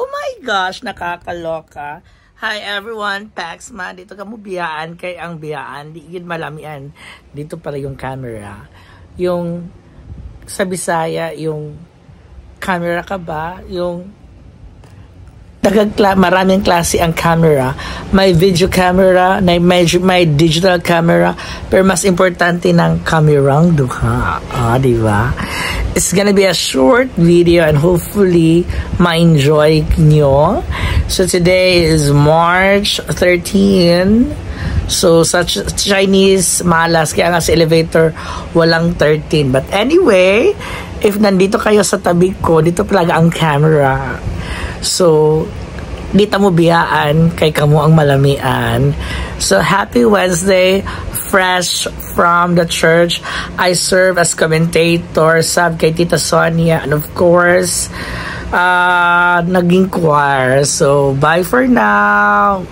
Oh my gosh, nakakaloka. Hi everyone, Paxman. Dito ka mo biyaan kay ang biyaan. Di yun malamian. Dito pala yung camera. Yung sa Bisaya, yung camera ka ba? Yung maraming klase ang camera. May video camera, may digital camera, pero mas importante ng kamerang duha. Di ba? It's gonna be a short video and hopefully ma-enjoy nyo. So today is March 13. So sa Chinese, malas. Kaya nga sa elevator, walang 13. But anyway, if nandito kayo sa tabi ko, dito talaga ang camera. So, dito mo biyaan, kay kamo ang malamian. So, happy Wednesday, fresh from the church. I serve as commentator, sub kay Tita Sonia, and of course, naging choir. So, bye for now!